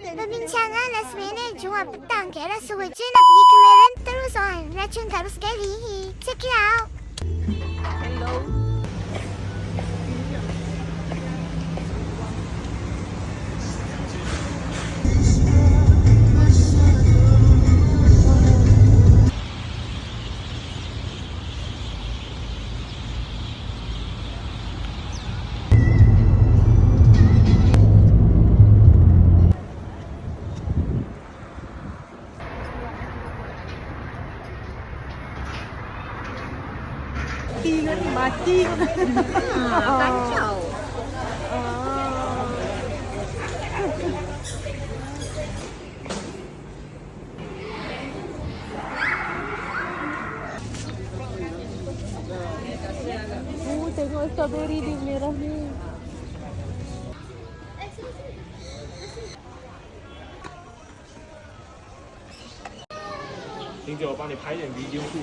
Perbincangan last minute Jumaat petang ke rasa je nak pergi Kemaran terus on. Racun terus sekali. Check it out. Hello. Mati. Kacau. Tengok strawberry di merah ni.婷姐，我帮你拍一点 video 去。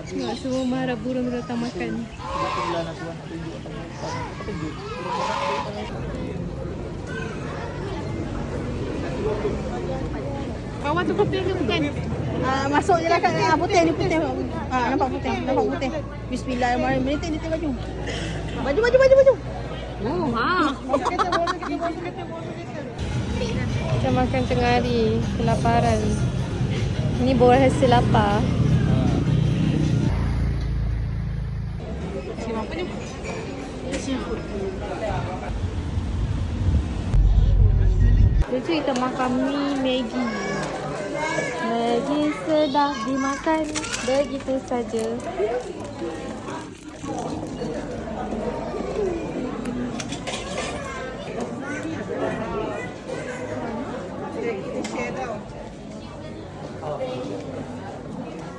Tengok semua marah burung datang makan. Bawah tu putih ke bukan? Masuk je lah kat putih ni putih. Nampak putih, nampak putih. Bismillahirrahmanirrahim. Menitik baju. Baju. Oh, ha. Kita makan tengah hari, kelaparan. Ini bawa hasil lapar. Lepas tu kita makan Maggi. Maggi sedap dimakan begitu saja.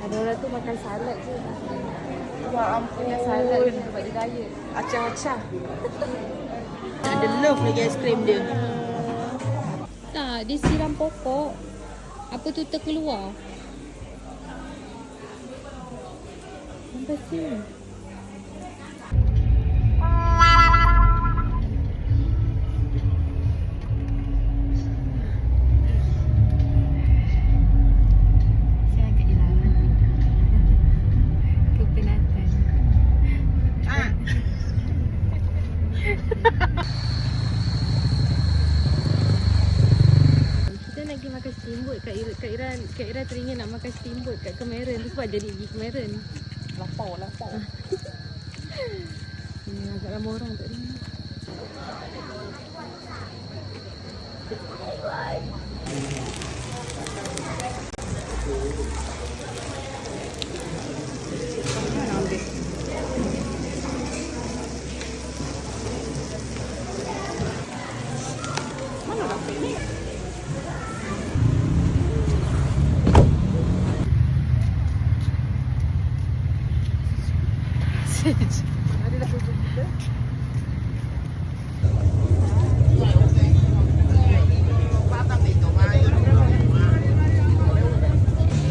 Ada orang tu makan salad je. Ya ampun. Salad kan sebab dia diet. Acah-acah. Ada love lagi aiskrim dia. Tak, dia siram pokok. Apa tu terkeluar. Sampai sini. Makan steamboat Kak Ira teringin nak makan steamboat kat Kemaran tu sebab jadi pergi Kemaran. Lapau. Agak ramai orang tak ni.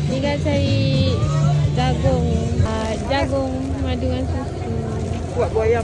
Tinggal cari jagung madu dengan susu. Buat buah ayam.